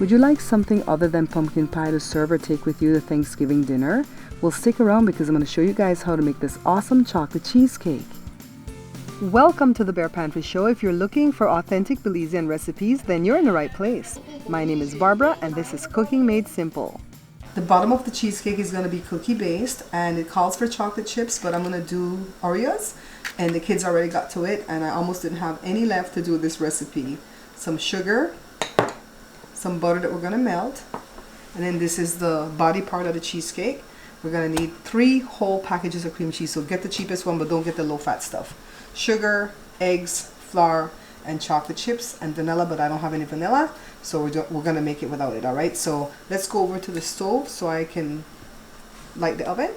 Would you like something other than pumpkin pie to serve or take with you to Thanksgiving dinner? Well, stick around because I'm going to show you guys how to make this awesome chocolate cheesecake. Welcome to the Bear Pantry Show. If you're looking for authentic Belizean recipes, then you're in the right place. My name is Barbara and this is Cooking Made Simple. The bottom of the cheesecake is going to be cookie based and it calls for chocolate chips, but I'm going to do Oreos and the kids already got to it and I almost didn't have any left to do this recipe. Some sugar, some butter that we're going to melt, and then this is the body part of the cheesecake. We're going to need 3 whole packages of cream cheese, so get the cheapest one but don't get the low fat stuff. Sugar, eggs, flour, and chocolate chips and vanilla, but I don't have any vanilla, so we're going to make it without it. Alright, so let's go over to the stove so I can light the oven.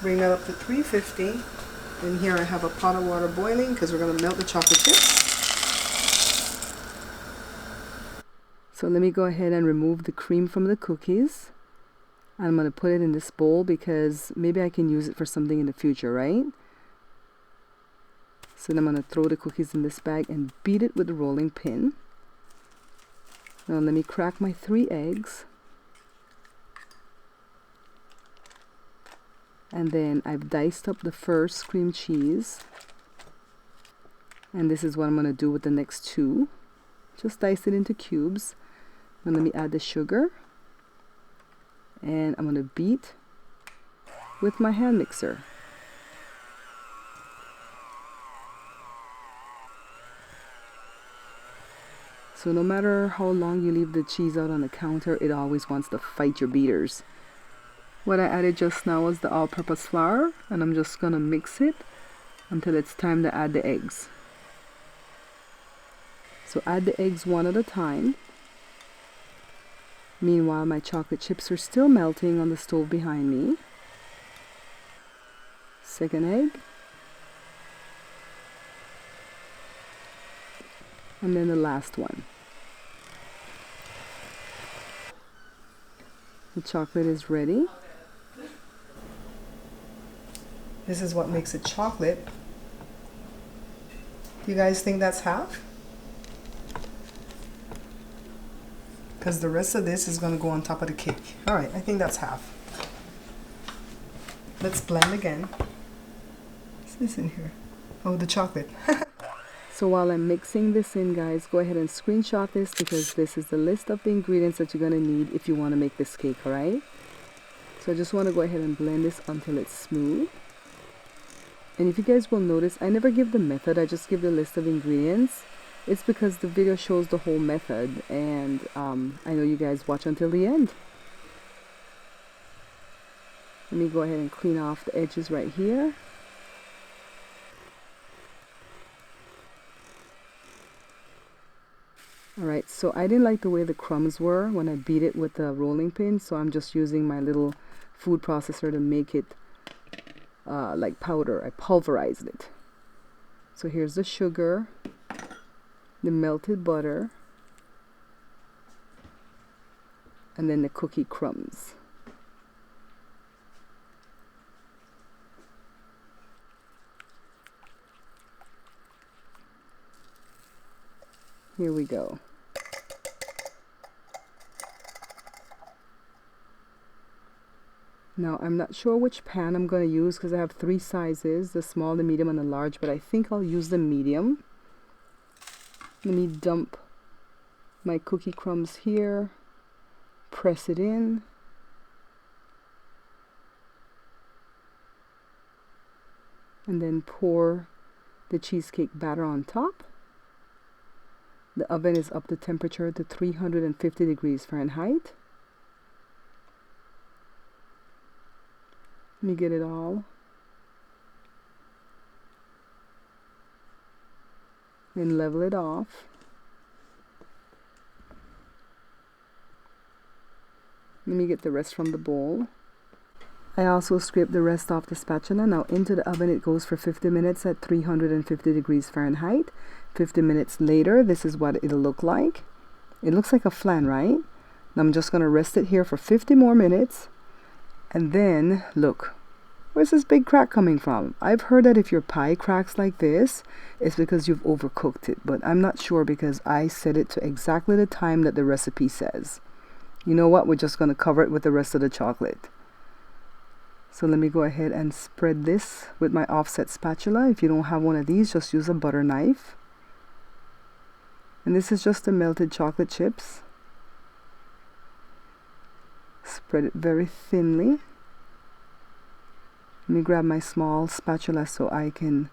Bring that up to 350, and here I have a pot of water boiling because we're going to melt the chocolate chips. So let me go ahead and remove the cream from the cookies. I'm going to put it in this bowl because maybe I can use it for something in the future, right? So then I'm going to throw the cookies in this bag and beat it with the rolling pin. Now let me crack my 3 eggs. And then I've diced up the first cream cheese. And this is what I'm going to do with the next 2. Just dice it into cubes. And let me add the sugar. And I'm going to beat with my hand mixer. So no matter how long you leave the cheese out on the counter, it always wants to fight your beaters. What I added just now was the all-purpose flour, and I'm just going to mix it until it's time to add the eggs. So add the eggs one at a time. Meanwhile, my chocolate chips are still melting on the stove behind me. Second egg. And then the last one. The chocolate is ready. This is what makes it chocolate. Do you guys think that's half? Because the rest of this is going to go on top of the cake. Alright, I think that's half. Let's blend again. What's this in here? Oh, the chocolate. So while I'm mixing this in, guys, go ahead and screenshot this because this is the list of the ingredients that you're going to need if you want to make this cake, alright? So I just want to go ahead and blend this until it's smooth. And if you guys will notice, I never give the method, I just give the list of ingredients. It's because the video shows the whole method and I know you guys watch until the end. Let me go ahead and clean off the edges right here. Alright, so I didn't like the way the crumbs were when I beat it with the rolling pin, so I'm just using my little food processor to make it like powder. I pulverized it. So here's the sugar, the melted butter, and then the cookie crumbs. Here we go. Now I'm not sure which pan I'm going to use because I have 3 sizes, the small, the medium, and the large, but I think I'll use the medium. Let me dump my cookie crumbs here, press it in, and then pour the cheesecake batter on top. The oven is up to temperature to 350 degrees Fahrenheit. Let me get it all. Then level it off. Let me get the rest from the bowl. I also scraped the rest off the spatula. Now into the oven it goes for 50 minutes at 350 degrees Fahrenheit. 50 minutes later, this is what it'll look like. It looks like a flan, right? Now I'm just going to rest it here for 50 more minutes. And then, look, Where's this big crack coming from? I've heard that if your pie cracks like this, it's because you've overcooked it. But I'm not sure because I set it to exactly the time that the recipe says. You know what? We're just going to cover it with the rest of the chocolate. So let me go ahead and spread this with my offset spatula. If you don't have one of these, just use a butter knife. And this is just the melted chocolate chips. Spread it very thinly. Let me grab my small spatula so I can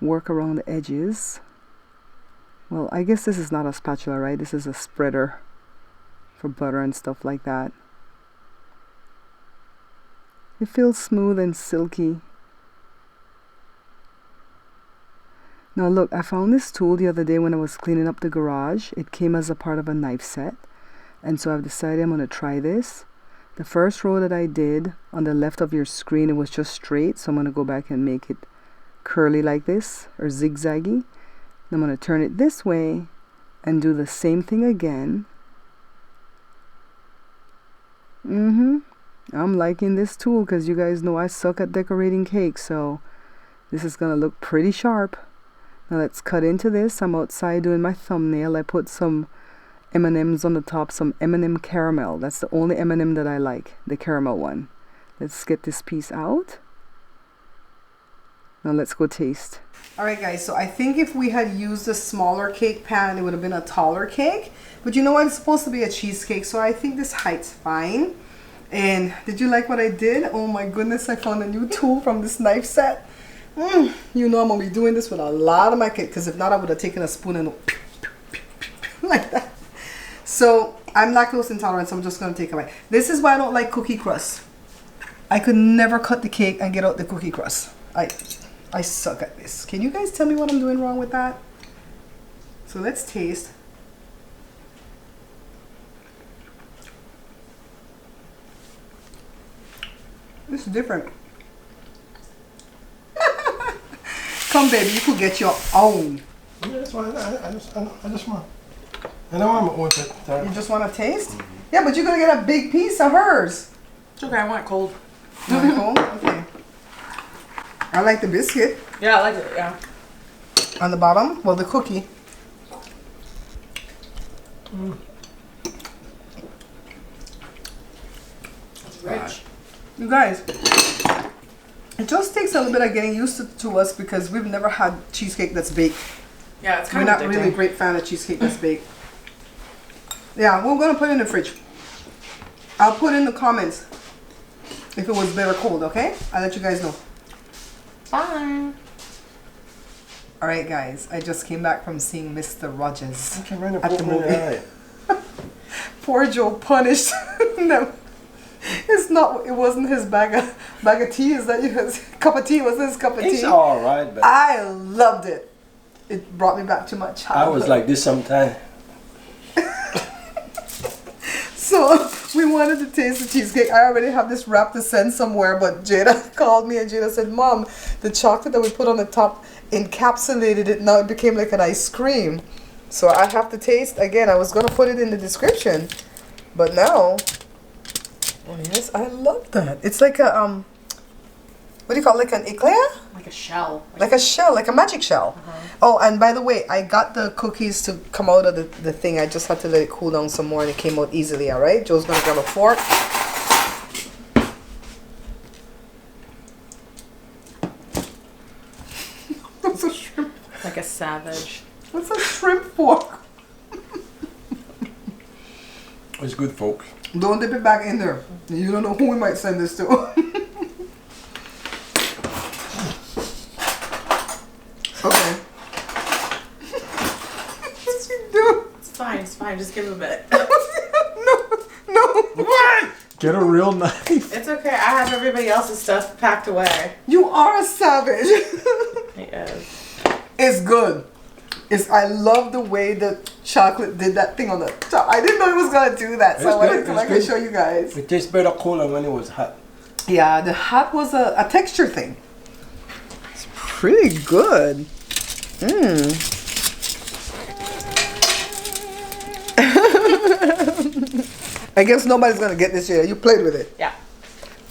work around the edges. Well, I guess this is not a spatula, right? This is a spreader for butter and stuff like that. It feels smooth and silky. Now look, I found this tool the other day when I was cleaning up the garage. It came as a part of a knife set. And so I've decided I'm going to try this. The first row that I did on the left of your screen, it was just straight. So I'm going to go back and make it curly like this, or zigzaggy. I'm going to turn it this way and do the same thing again. I'm liking this tool because you guys know I suck at decorating cakes. So this is going to look pretty sharp. Now let's cut into this. I'm outside doing my thumbnail. I put some M&Ms on the top, some M&M caramel. That's the only M&M that I like, the caramel one. Let's get this piece out. Now let's go taste. Alright guys, so I think if we had used a smaller cake pan, it would have been a taller cake. But you know what, it's supposed to be a cheesecake, so I think this height's fine. And did you like what I did? Oh my goodness, I found a new tool from this knife set. You know I'm going to be doing this with a lot of my cake, because if not I would have taken a spoon and like that. So I'm lactose intolerant, so I'm just going to take a bite. This is why I don't like cookie crust. I could never cut the cake and get out the cookie crust. I suck at this. Can you guys tell me what I'm doing wrong with that? So let's taste. This is different. Come baby, you could get your own. Yeah, that's fine. I just want. I know I'm with it. You just want to taste? Yeah, but you're going to get a big piece of hers. It's okay, I want it cold. You want it cold? Okay. I like the biscuit. Yeah, I like it, yeah. On the bottom? Well, the cookie. It's rich. You guys, it just takes a little bit of getting used to us because we've never had cheesecake that's baked. Yeah, it's We're kind not of really a great fan of cheesecake that's baked. Yeah, we're going to put it in the fridge. I'll put in the comments if it was better cold, okay? I'll let you guys know. Bye. Alright guys, I just came back from seeing Mr. Rogers Okay, right at the movie. Poor Joe punished. No, it wasn't his bag of tea. Is that his cup of tea? It wasn't his cup of tea. It's alright, but I loved it. It brought me back to my childhood. I was like this sometimes. So we wanted to taste the cheesecake. I already have this wrap to send somewhere, but Jada called me and Jada said, Mom, the chocolate that we put on the top encapsulated it. Now it became like an ice cream. So I have to taste. Again, I was going to put it in the description, but now, oh yes, I love that. It's like a, what do you call it, like an eclair? Like a shell. Like a shell, like a magic shell. Oh, and by the way, I got the cookies to come out of the thing. I just had to let it cool down some more and it came out easily, all right? Joe's going to grab a fork. That's a shrimp. Like a savage. What's a shrimp fork? It's good, folks. Don't dip it back in there. You don't know who we might send this to. Okay. What's he do? It's fine. Just give it a minute. No. What? Get a real knife. It's okay. I have everybody else's stuff packed away. You are a savage. He is. It's good. I love the way the chocolate did that thing on the top. I didn't know it was gonna do that, so It's I wanted good, to it's come back good. and show you guys. It tastes better cooler when it was hot. Yeah, the hot was a texture thing. It's pretty good. I guess nobody's gonna get this yet. You played with it. Yeah.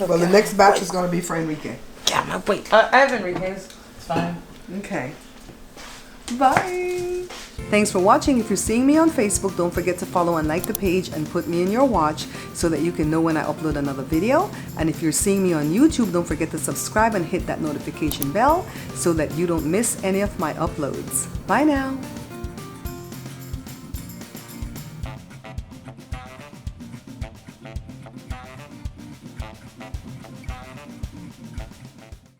Well, the next batch is going to be for Enrique. Yeah, my wait. I have Enrique's. It's fine. Okay. Bye. Thanks for watching. If you're seeing me on Facebook, don't forget to follow and like the page and put me in your watch so that you can know when I upload another video. And if you're seeing me on YouTube, don't forget to subscribe and hit that notification bell so that you don't miss any of my uploads. Bye now.